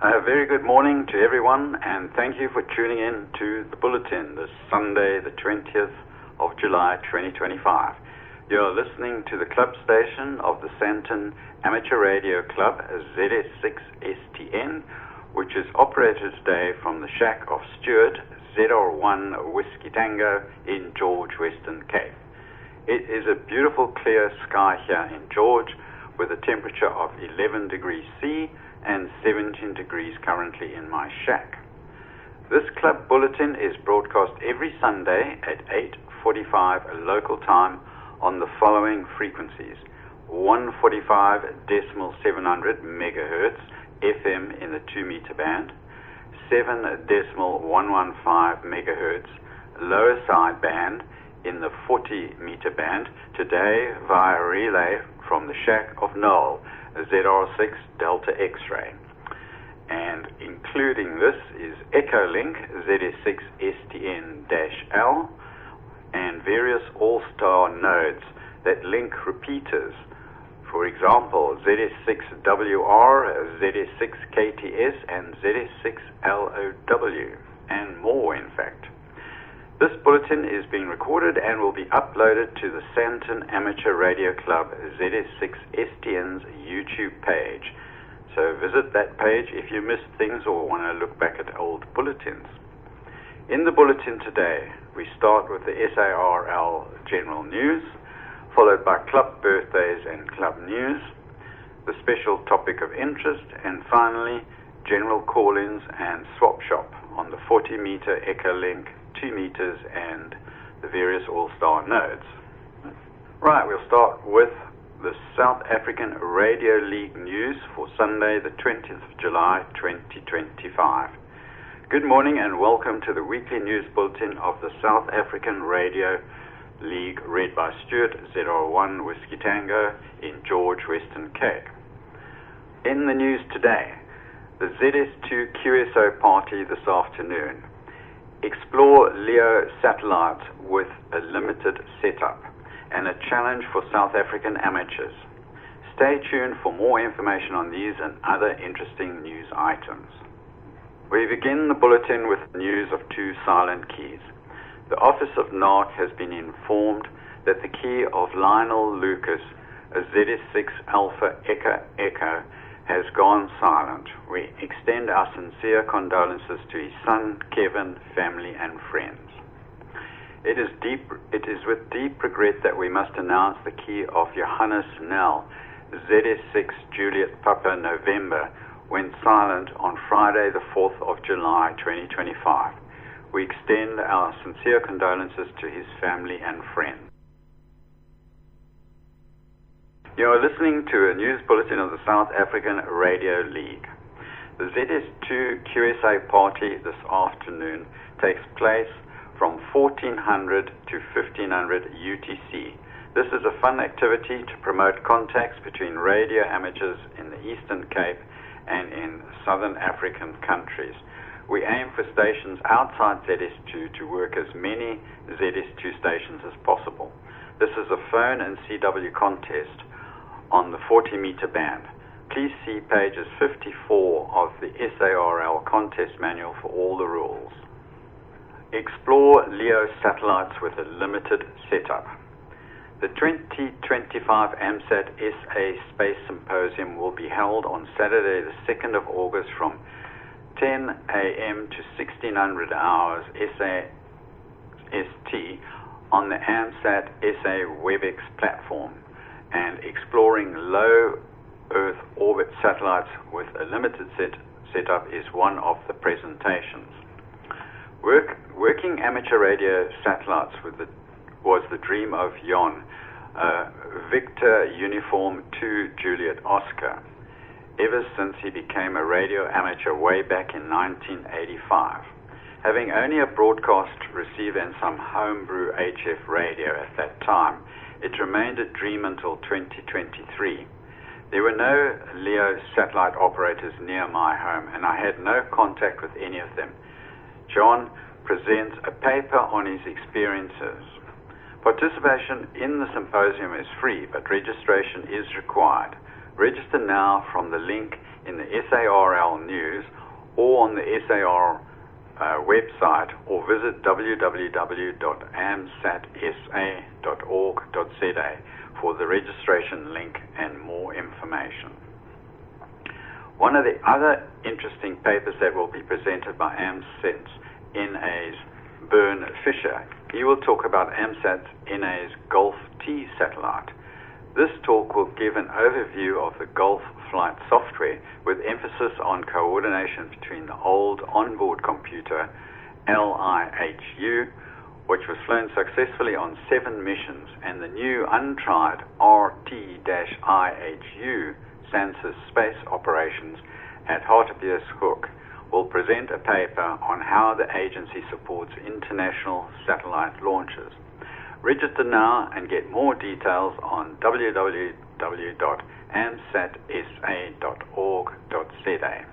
A very good morning to everyone, and thank you for tuning in to the Bulletin this Sunday, the 20th of July 2025. You're listening to the club station of the Sandton Amateur Radio Club, ZS6STN, which is operated today from the shack of Stuart, ZR1 Whiskey Tango in George, Western Cape. It is a beautiful clear sky here in George with a temperature of 11 degrees C and 17 degrees currently in my shack. This club bulletin is broadcast every Sunday at 8:45 local time on the following frequencies: 145.700 megahertz FM in the 2-meter band, 7.115 megahertz lower side band in the 40-meter band, today via relay from the shack of Noel, ZR6 Delta X-ray. And including this is Echolink ZS6STN-L and various all-star nodes that link repeaters. For example, ZS6WR, ZS6KTS, and ZS6LOW, and more in fact. This bulletin is being recorded and will be uploaded to the Sandton Amateur Radio Club ZS6STN's YouTube page. So visit that page if you missed things or want to look back at old bulletins. In the bulletin today, we start with the SARL General News, followed by club birthdays and club news, the special topic of interest, and finally, general call-ins and swap shop on the 40-meter Echolink, 2 meters, and the various all-star nodes. Right, we'll start with the South African Radio League news for Sunday, the 20th of July, 2025. Good morning and welcome to the weekly news bulletin of the South African Radio League, read by Stuart, ZR1 Whiskey Tango in George, Western Cape. In the news today, the ZS2 QSO party this afternoon. Explore LEO satellites with a limited setup and a challenge for South African amateurs. Stay tuned for more information on these and other interesting news items. We begin the bulletin with news of 2 silent keys. The Office of NARC has been informed that the key of Lionel Lucas, a ZS6 Alpha Echo, has gone silent. We extend our sincere condolences to his son, Kevin, family, and friends. It is with deep regret that we must announce the key of Johannes Nel, ZS6 Juliet Papa November, went silent on Friday, the 4th of July, 2025. We extend our sincere condolences to his family and friends. You are listening to a news bulletin of the South African Radio League. The ZS2 QSA party this afternoon takes place from 1400 to 1500 UTC. This is a fun activity to promote contacts between radio amateurs in the Eastern Cape and in Southern African countries. We aim for stations outside ZS2 to work as many ZS2 stations as possible. This is a phone and CW contest on the 40-meter band. Please see pages 54 of the SARL contest manual for all the rules. Explore LEO satellites with a limited setup. The 2025 AMSAT SA Space Symposium will be held on Saturday the 2nd of August from 10 a.m. to 1600 hours SAST on the AMSAT SA WebEx platform, and exploring low Earth orbit satellites with a limited setup is one of the presentations. Working amateur radio satellites was the dream of Jon, Victor Uniform 2 Juliet Oscar, ever since he became a radio amateur way back in 1985. Having only a broadcast receiver and some homebrew HF radio at that time, it remained a dream until 2023. There were no LEO satellite operators near my home, and I had no contact with any of them. John presents a paper on his experiences. Participation in the symposium is free, but registration is required. Register now from the link in the SARL News or on the SAR website, or visit www.amsatsa.org.za for the registration link and more information. One of the other interesting papers that will be presented by AMSAT NA's Bern Fisher, he will talk about AMSAT NA's Golf T satellite. This talk will give an overview of the Golf flight software with emphasis on coordination between the old onboard computer LIHU, which was flown successfully on 7 missions, and the new untried RT-IHU Sensor Space Operations at Hartebeespoort will present a paper on how the agency supports international satellite launches. Register now and get more details on www.amsatsa.org.za.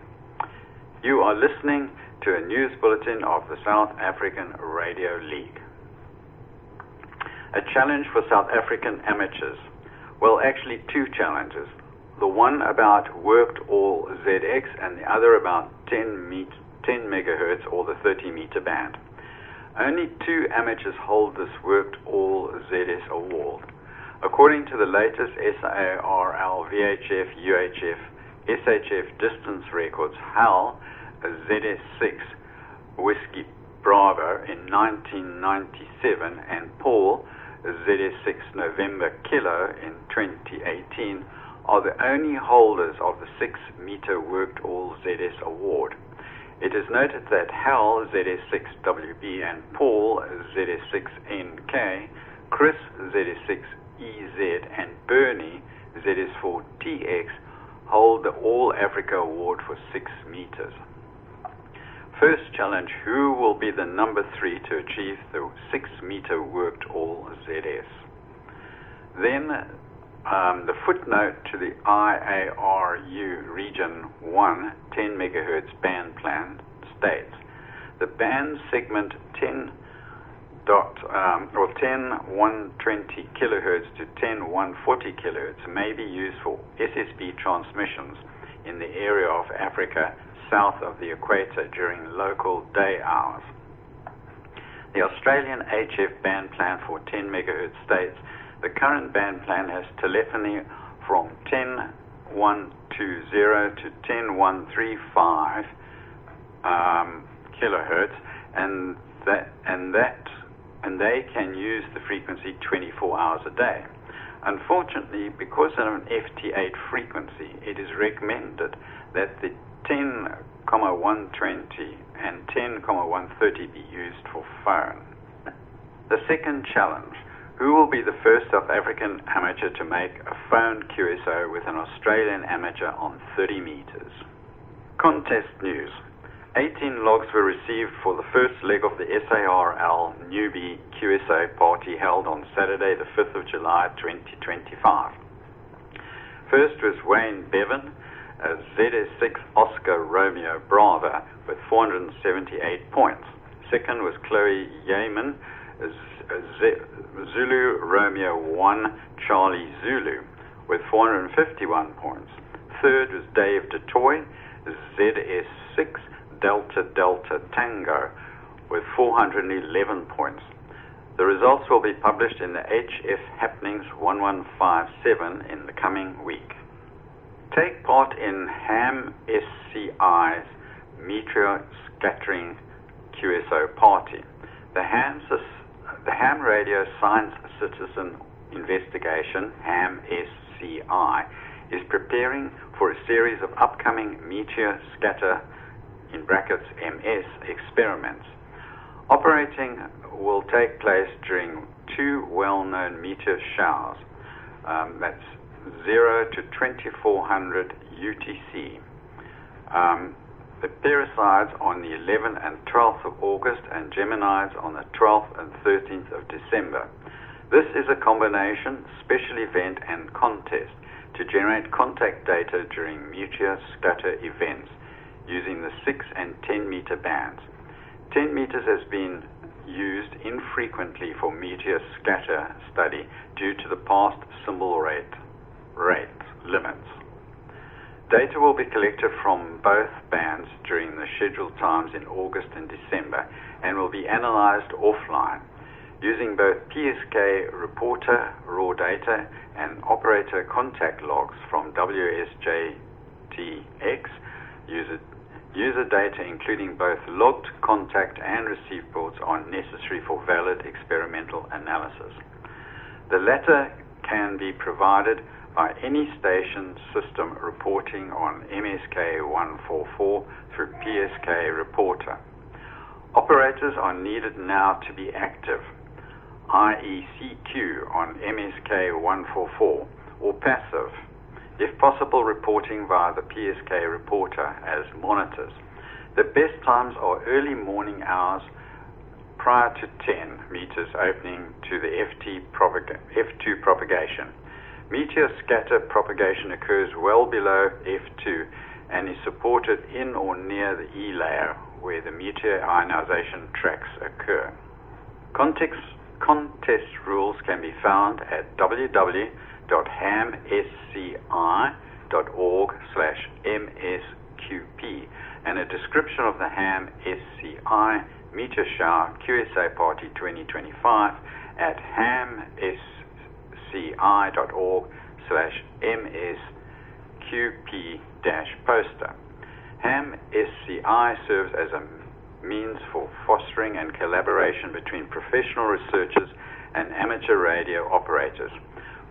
You are listening to a news bulletin of the South African Radio League. A challenge for South African amateurs. Well, actually 2 challenges. The one about worked all ZX and the other about 10 megahertz or the 30-meter band. Only 2 amateurs hold this worked all ZS award. According to the latest SARL, VHF, UHF, SHF distance records, HAL ZS6 Whiskey Bravo in 1997 and Paul ZS6 November Kilo in 2018 are the only holders of the 6-meter worked all ZS award. It is noted that HAL ZS6WB and Paul ZS6NK, Chris ZS6EZ and Bernie ZS4TX hold the All Africa Award for 6 meters. First challenge, who will be the number 3 to achieve the 6-meter worked all ZS? Then the footnote to the IARU Region 1 10 megahertz band plan states the band segment 10.120 kilohertz to 10.140 kilohertz may be used for SSB transmissions in the area of Africa south of the equator during local day hours. The Australian HF band plan for 10 megahertz states the current band plan has telephony from 10.120 to 10.135 kilohertz, and they can use the frequency 24 hours a day. Unfortunately, because of an FT8 frequency, it is recommended that the 10.120 and 10.130 be used for phone. The second challenge, who will be the first South African amateur to make a phone QSO with an Australian amateur on 30 meters? Contest news. 18 logs were received for the first leg of the SARL newbie QSO party held on Saturday, the 5th of July, 2025. First was Wayne Bevan, a ZS6 Oscar Romeo Bravo with 478 points. Second was Chloe Yeaman, Zulu Romeo 1 Charlie Zulu with 451 points. Third was Dave DeToy, ZS6 Delta Delta Tango with 411 points. The results will be published in the HF Happenings 1157 in the coming week. Take part in HAM SCI's Meteor Scattering QSO Party. The ham Radio Science Citizen Investigation, HAM SCI, is preparing for a series of upcoming meteor scatter in brackets MS experiments. Operating will take place during 2 well-known meteor showers. That's 0 to 2400 UTC. The Perseus on the 11th and 12th of August and Geminis on the 12th and 13th of December. This is a combination special event and contest to generate contact data during meteor scatter events using the 6 and 10 meter bands. 10 meters has been used infrequently for meteor scatter study due to the past symbol rate limits. Data will be collected from both bands during the scheduled times in August and December and will be analyzed offline using both PSK reporter raw data and operator contact logs from WSJTX user data, including both logged contact and receive ports, are necessary for valid experimental analysis. The latter can be provided by any station system reporting on MSK 144 through PSK reporter. Operators are needed now to be active, i.e. CQ on MSK 144, or passive, if possible reporting via the PSK reporter as monitors. The best times are early morning hours prior to 10 meters opening to the F2 propagation. Meteor scatter propagation occurs well below F2 and is supported in or near the E layer where the meteor ionization tracks occur. Contest rules can be found at www.hamsci.org/MSQP, and a description of the Ham SCI Meteor Shower QSA Party 2025 at hamsci.org/MSQP-poster. Ham SCI serves as a means for fostering and collaboration between professional researchers and amateur radio operators.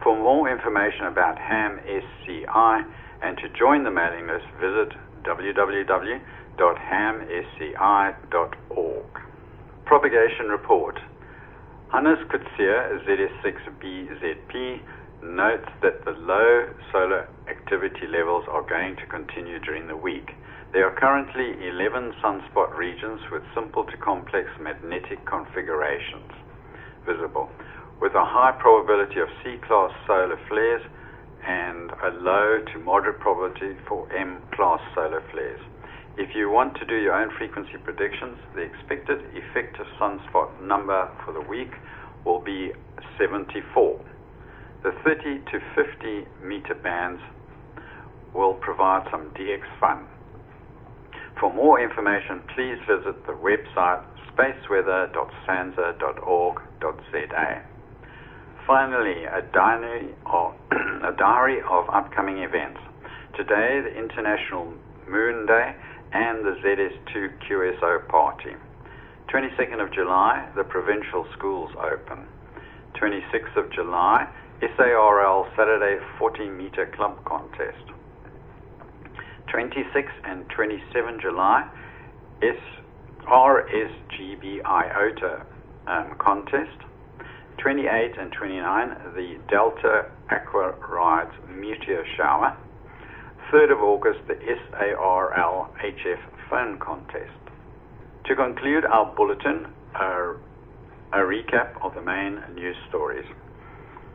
For more information about Ham SCI and to join the mailing list, visit www.hamsci.org. Propagation report. Hannes Kutsia, ZS6BZP, notes that the low solar activity levels are going to continue during the week. There are currently 11 sunspot regions with simple to complex magnetic configurations visible, with a high probability of C-class solar flares and a low to moderate probability for M-class solar flares. If you want to do your own frequency predictions, the expected effective sunspot number for the week will be 74. The 30 to 50 meter bands will provide some DX fun. For more information, please visit the website spaceweather.sansa.org.za. Finally, a diary of upcoming events. Today, the International Moon Day and the ZS2 QSO Party. 22nd of July, the provincial schools open. 26th of July, SARL Saturday 40-meter club contest. 26 and 27 July, RSGB IOTA contest. 28 and 29, the Delta Aqua Rides Meteor Shower. 3rd of August, the SARL HF Phone Contest. To conclude our bulletin, a recap of the main news stories.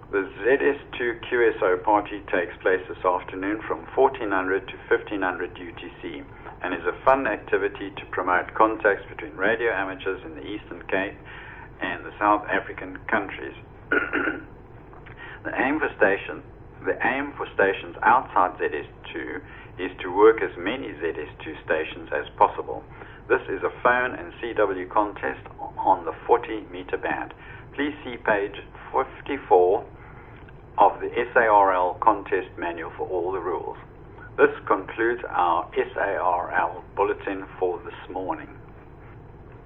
The ZS2 QSO Party takes place this afternoon from 1400 to 1500 UTC and is a fun activity to promote contacts between radio amateurs in the Eastern Cape and the South African countries. The aim for stations outside ZS2 is to work as many ZS2 stations as possible. This is a phone and CW contest on the 40-meter band. Please see page 54 of the SARL contest manual for all the rules. This concludes our SARL bulletin for this morning.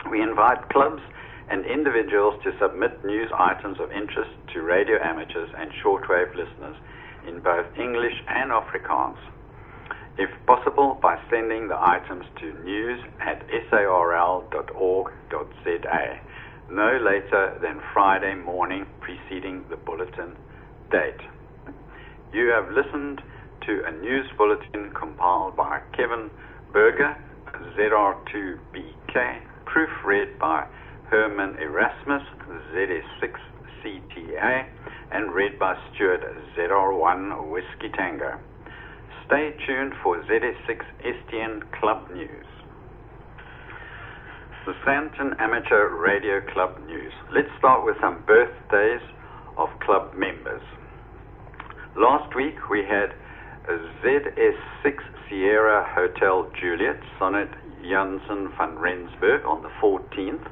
We invite clubs and individuals to submit news items of interest to radio amateurs and shortwave listeners in both English and Afrikaans, if possible by sending the items to news@sarl.org.za no later than Friday morning preceding the bulletin date. You have listened to a news bulletin compiled by Kevin Berger, ZR2BK, proofread by Herman Erasmus, ZS6STN, and read by Stuart, ZR1 Whiskey Tango. Stay tuned for ZS6STN Club News. The Sandton Amateur Radio Club News. Let's start with some birthdays of club members. Last week we had ZS6 Sierra Hotel Juliet, Sonnet Janssen van Rensburg on the 14th.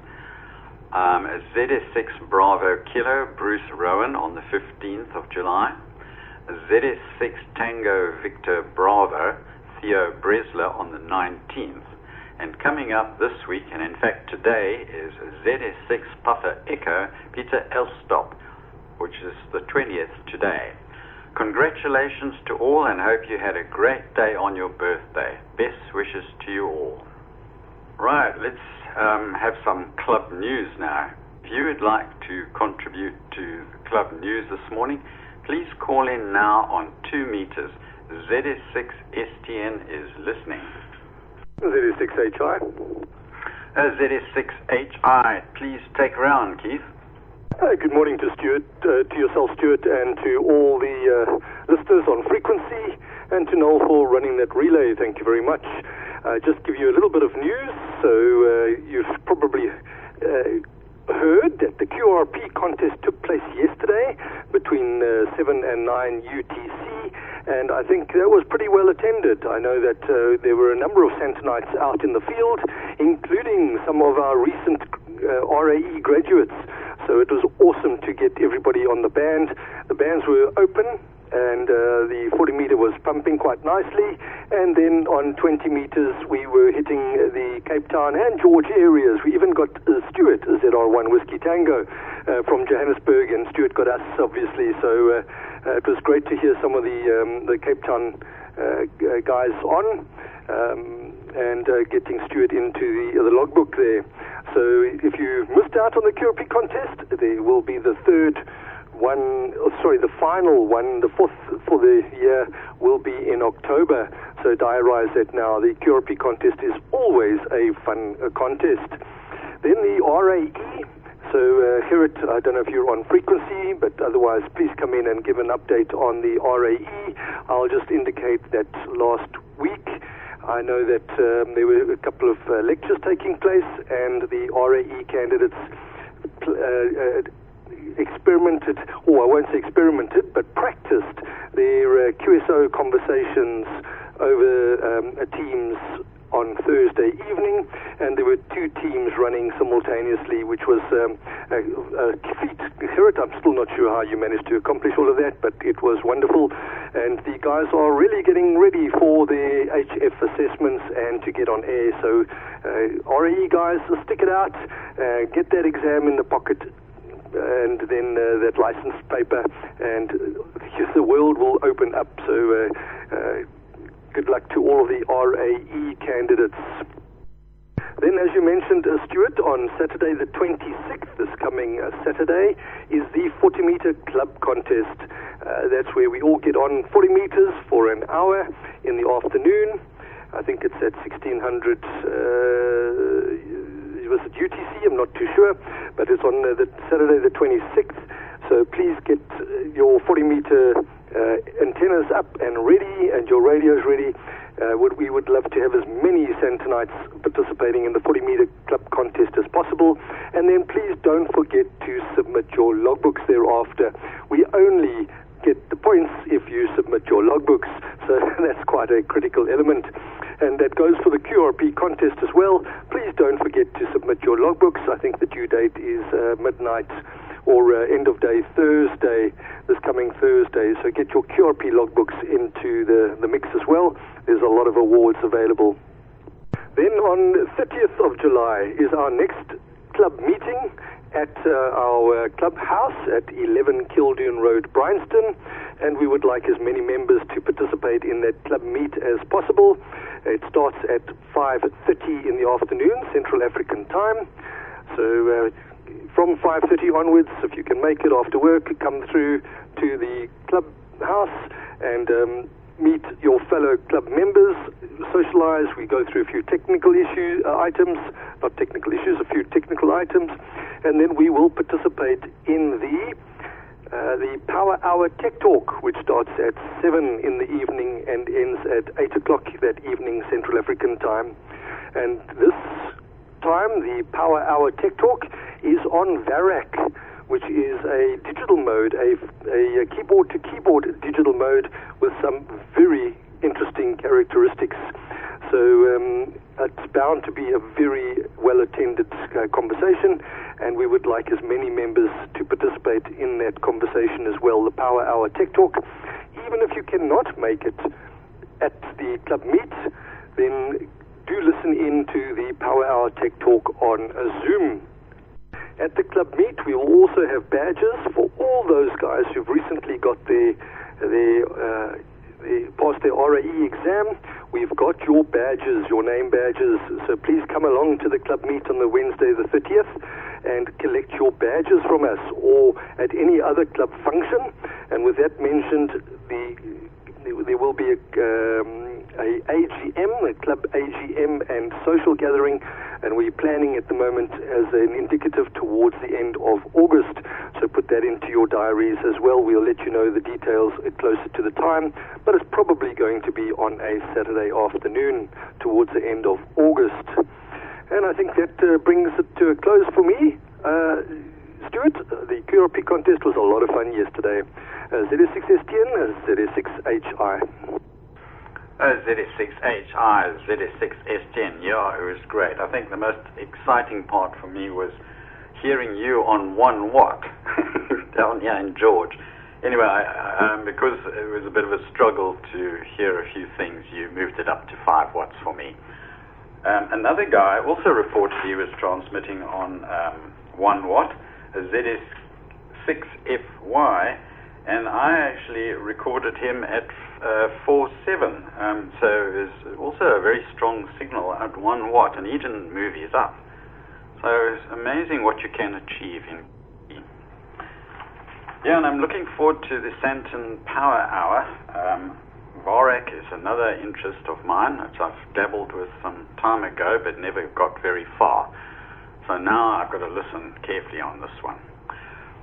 ZS6 Bravo Kilo, Bruce Rowan on the 15th of July. ZS6 Tango Victor Bravo, Theo Bresler on the 19th. And coming up this week, and in fact today, is ZS6 Papa Echo Peter Elstop, which is the 20th today. Congratulations to all, and hope you had a great day on your birthday. Best wishes to you all. Right, let's have some club news now. If you would like to contribute to the club news this morning, please call in now on 2 meters. ZS6STN is listening. ZS6HI. ZS6HI, please take around, Keith. Good morning to Stuart, to yourself, Stuart, and to all the listeners on frequency, and to Noel for running that relay. Thank you very much. Just give you a little bit of news. So you've probably heard that the QRP contest took place yesterday between 7 and 9 UTC, and I think that was pretty well attended. I know that there were a number of Santonites out in the field, including some of our recent RAE graduates. So it was awesome to get everybody on the band. The bands were open, and the 40 meter was pumping quite nicely, and then on 20 meters we were hitting the Cape Town and George areas. We even got Stuart, ZR1 Whiskey Tango from Johannesburg, and Stuart got us, obviously. So it was great to hear some of the Cape Town guys on, and getting Stuart into the logbook there. So if you missed out on the QRP contest, there will be the final one, the fourth for the year, will be in October. So diarize that now. The QRP contest is always a fun contest. Then the RAE. So Gerrit, I don't know if you're on frequency, but otherwise please come in and give an update on the RAE. I'll just indicate that last week I know that there were a couple of lectures taking place, and the RAE candidates experimented, or I won't say experimented, but practiced their QSO conversations over Teams on Thursday evening, and there were 2 teams running simultaneously, which was a feat. Gerrit, I'm still not sure how you managed to accomplish all of that, but it was wonderful, and the guys are really getting ready for their HF assessments and to get on air. So RAE guys, stick it out, get that exam in the pocket, and then that license paper, and the world will open up. So good luck to all of the RAE candidates. Then, as you mentioned, Stuart, on Saturday the 26th, this coming Saturday, is the 40-meter club contest. That's where we all get on 40 meters for an hour in the afternoon. I think it's at 1600, was it UTC? I'm not too sure, but it's on the Saturday the 26th. So please get your 40-meter antennas up and ready, and your radios ready. We would love to have as many Santonites participating in the 40-meter club contest as possible. And then please don't forget to submit your logbooks thereafter. We only get the points if you submit your logbooks, so that's quite a critical element. And that goes for the QRP contest as well. Please don't forget to submit your logbooks. I think the due date is midnight or end of day Thursday, this coming Thursday. So get your QRP logbooks into the mix as well. There's a lot of awards available. Then on 30th of July is our next club meeting at our clubhouse at 11 Kildoon Road, Bryanston, and we would like as many members to participate in that club meet as possible. It starts at 5:30 in the afternoon, Central African time. So from 5:30 onwards, if you can make it after work, come through to the clubhouse and meet your fellow club members, socialize. We go through a few technical items, a few technical items, and then we will participate in the Power Hour Tech Talk, which starts at 7 in the evening and ends at 8 o'clock that evening, Central African time. And this time, the Power Hour Tech Talk is on VARAC, which is a digital mode, a keyboard-to-keyboard digital mode with some very interesting characteristics. So it's bound to be a very well-attended conversation, and we would like as many members to participate in that conversation as well. The Power Hour Tech Talk. Even if you cannot make it at the club meet, then do listen in to the Power Hour Tech Talk on Zoom. At the club meet, we will also have badges for all those guys who've recently got passed their RAE exam. We've got your badges, your name badges, so please come along to the club meet on the Wednesday the 30th and collect your badges from us, or at any other club function. And with that mentioned, there will be a AGM, a club AGM and social gathering, and we're planning at the moment as an indicative towards the end of August. So put that into your diaries as well. We'll let you know the details closer to the time, but it's probably going to be on a Saturday afternoon towards the end of August. And I think that brings it to a close for me. Stuart, the QRP contest was a lot of fun yesterday. ZS6STN, ZS6HI. ZS6HI, ZS6STN, yeah, it was great. I think the most exciting part for me was hearing you on 1 watt down here in George. Anyway, because it was a bit of a struggle to hear a few things, you moved it up to 5 watts for me. Another guy also reported he was transmitting on 1 watt, a ZS6FY, and I actually recorded him at 4.7, so it was also a very strong signal at 1 watt, and he didn't move his up. So it's amazing what you can achieve in. Yeah, and I'm looking forward to the Sandton Power Hour. VARAC is another interest of mine, which I've dabbled with some time ago, but never got very far. So now I've got to listen carefully on this one.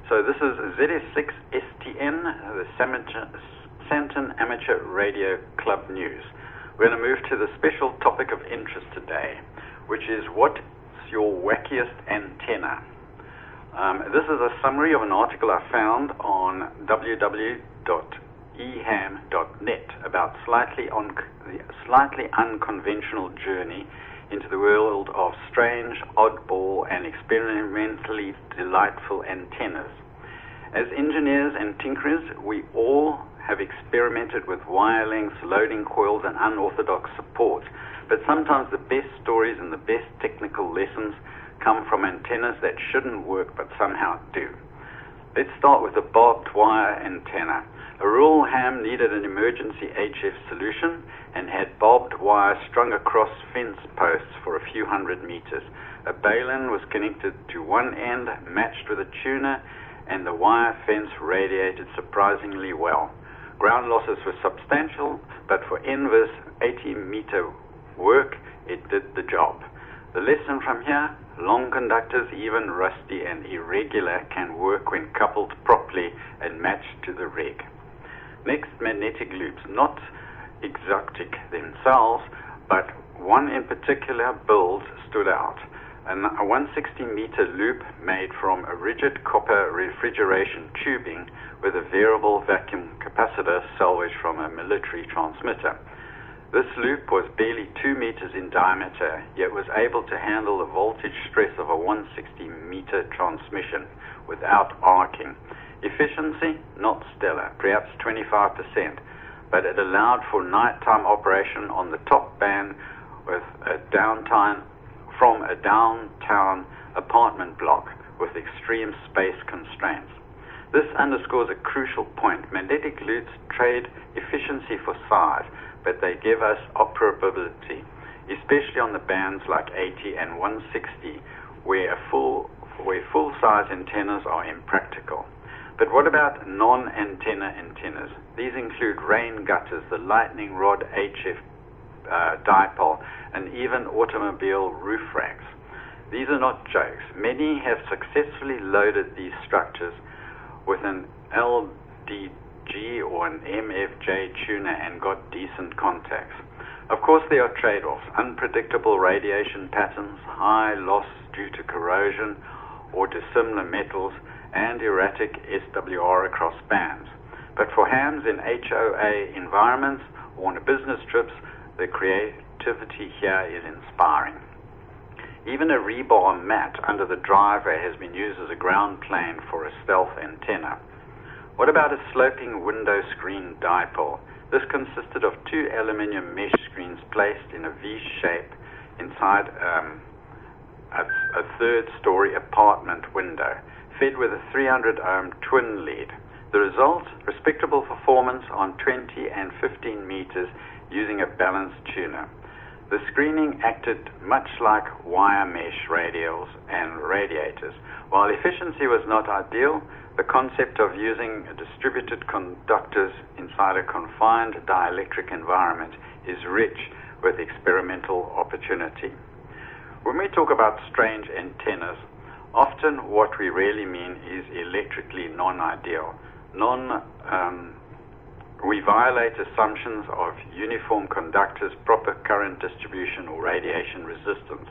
So this is ZS6STN, the Sandton Amateur Radio Club News. We're going to move to the special topic of interest today, which is what's your wackiest antenna? This is a summary of an article I found on www.eham.net about slightly unconventional journey into the world of strange, oddball, and experimentally delightful antennas. As engineers and tinkerers, we all have experimented with wire lengths, loading coils, and unorthodox support, but sometimes the best stories and the best technical lessons come from antennas that shouldn't work but somehow do. Let's start with the barbed wire antenna. A rural ham needed an emergency HF solution and had barbed wire strung across fence posts for a few hundred meters. A balun was connected to one end, matched with a tuner, and the wire fence radiated surprisingly well. Ground losses were substantial, but for inverse 80-meter work, it did the job. The lesson from here: long conductors, even rusty and irregular, can work when coupled properly and matched to the rig. Next, magnetic loops, not exotic themselves, but one in particular build stood out. A 160-meter loop made from a rigid copper refrigeration tubing with a variable vacuum capacitor salvaged from a military transmitter. This loop was barely 2 meters in diameter, yet was able to handle the voltage stress of a 160-meter transmission without arcing. Efficiency, not stellar, perhaps 25%, but it allowed for nighttime operation on the top band with a downtime from a downtown apartment block with extreme space constraints. This underscores a crucial point. Magnetic loops trade efficiency for size, but they give us operability, especially on the bands like 80 and 160, where full-size antennas are impractical. But what about non-antenna antennas? These include rain gutters, the lightning rod HF dipole, and even automobile roof racks. These are not jokes. Many have successfully loaded these structures with an LDG or an MFJ tuner and got decent contacts. Of course, there are trade-offs: unpredictable radiation patterns, high loss due to corrosion or dissimilar metals, and erratic SWR across bands. But for hams in HOA environments or on business trips, the creativity here is inspiring. Even a rebar mat under the driveway has been used as a ground plane for a stealth antenna. What about a sloping window screen dipole? This consisted of two aluminium mesh screens placed in a V shape inside a third-story apartment window, fed with a 300-ohm twin lead. The result, respectable performance on 20 and 15 meters using a balanced tuner. The screening acted much like wire mesh radials and radiators. While efficiency was not ideal, the concept of using distributed conductors inside a confined dielectric environment is rich with experimental opportunity. When we talk about strange antennas, often what we really mean is electrically non-ideal. We violate assumptions of uniform conductors, proper current distribution, or radiation resistance.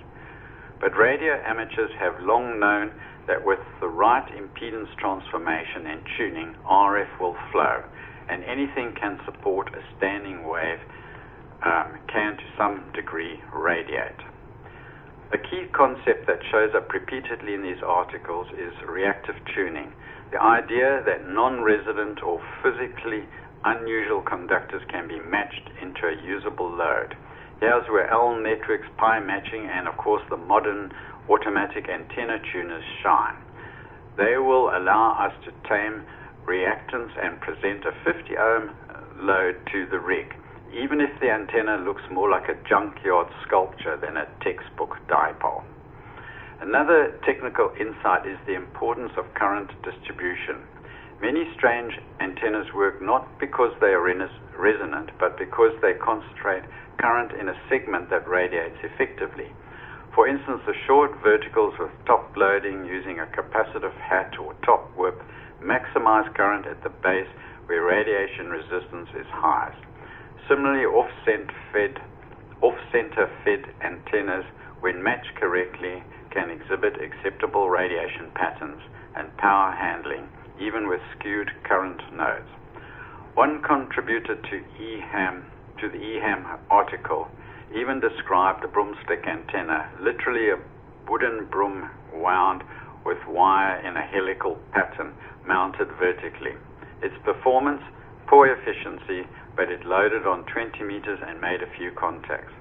But radio amateurs have long known that with the right impedance transformation and tuning, RF will flow, and anything can support a standing wave can to some degree radiate. A key concept that shows up repeatedly in these articles is reactive tuning, the idea that non-resident or physically unusual conductors can be matched into a usable load. Here's where L networks, pi matching, and of course the modern automatic antenna tuners shine. They will allow us to tame reactance and present a 50 ohm load to the rig, even if the antenna looks more like a junkyard sculpture than a textbook dipole. Another technical insight is the importance of current distribution. Many strange antennas work not because they are resonant, but because they concentrate current in a segment that radiates effectively. For instance, the short verticals with top loading using a capacitive hat or top whip maximize current at the base where radiation resistance is highest. Similarly, off-center fed antennas, when matched correctly, can exhibit acceptable radiation patterns and power handling, even with skewed current nodes. One contributor to the EHAM article even described a broomstick antenna, literally a wooden broom wound with wire in a helical pattern mounted vertically. Its performance, poor efficiency, but it loaded on 20 meters and made a few contacts.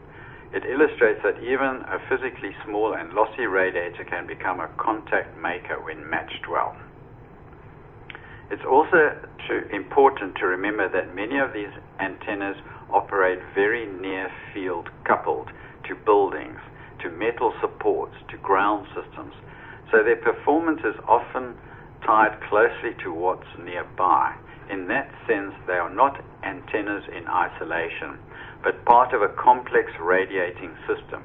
It illustrates that even a physically small and lossy radiator can become a contact maker when matched well. It's also important to remember that many of these antennas operate very near field, coupled to buildings, to metal supports, to ground systems, so their performance is often tied closely to what's nearby. In that sense, they are not antennas in isolation, but part of a complex radiating system.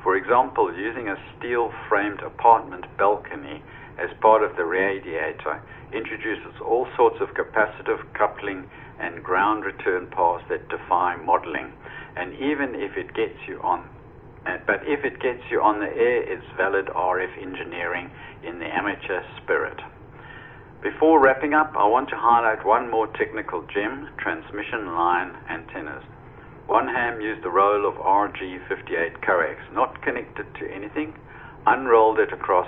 For example, using a steel-framed apartment balcony as part of the radiator introduces all sorts of capacitive coupling and ground return paths that defy modeling. And even if it gets you on, the air, it's valid RF engineering in the amateur spirit. Before wrapping up, I want to highlight one more technical gem: transmission line antennas. One ham used the roll of RG58 coax, not connected to anything, unrolled it across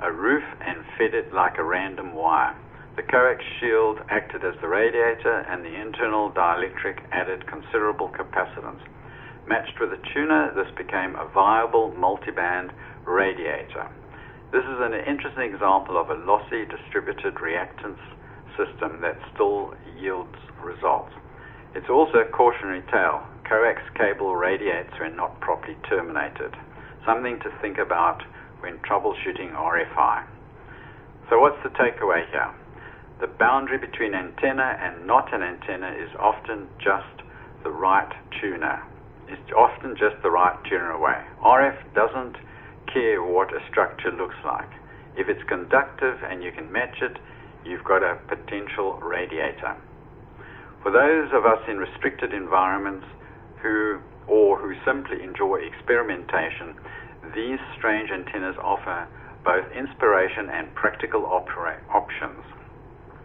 a roof and fed it like a random wire. The coax shield acted as the radiator, and the internal dielectric added considerable capacitance. Matched with a tuner, this became a viable multiband radiator. This is an interesting example of a lossy distributed reactance system that still yields results. It's also a cautionary tale. Coax cable radiates when not properly terminated. Something to think about when troubleshooting RFI. So what's the takeaway here? The boundary between antenna and not an antenna is often just the right tuner. It's often just the right tuner away. RF doesn't care what a structure looks like. If it's conductive and you can match it, you've got a potential radiator. For those of us in restricted environments who simply enjoy experimentation, these strange antennas offer both inspiration and practical options.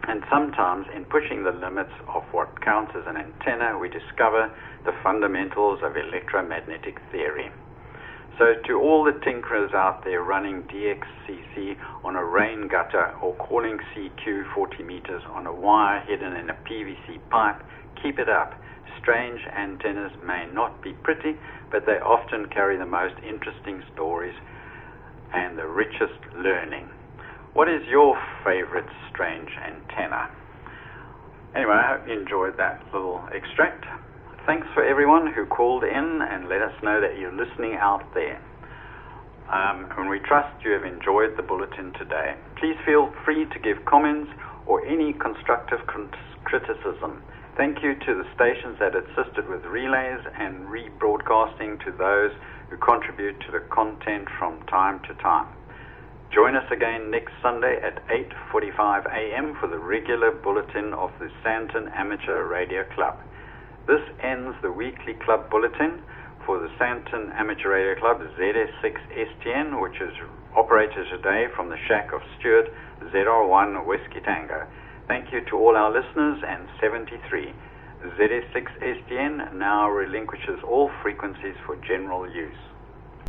And sometimes, in pushing the limits of what counts as an antenna, we discover the fundamentals of electromagnetic theory. So to all the tinkerers out there running DXCC on a rain gutter or calling CQ 40 meters on a wire hidden in a PVC pipe, keep it up. Strange antennas may not be pretty, but they often carry the most interesting stories and the richest learning. What is your favorite strange antenna? Anyway, I hope you enjoyed that little extract. Thanks for everyone who called in and let us know that you're listening out there. And we trust you have enjoyed the bulletin today. Please feel free to give comments or any constructive criticism. Thank you to the stations that assisted with relays and rebroadcasting, to those who contribute to the content from time to time. Join us again next Sunday at 8:45 a.m. for the regular bulletin of the Sandton Amateur Radio Club. This ends the weekly club bulletin for the Sandton Amateur Radio Club ZS6STN, which is operated today from the shack of Stuart ZR1 Whiskey Tango. Thank you to all our listeners, and 73. ZS6STN now relinquishes all frequencies for general use.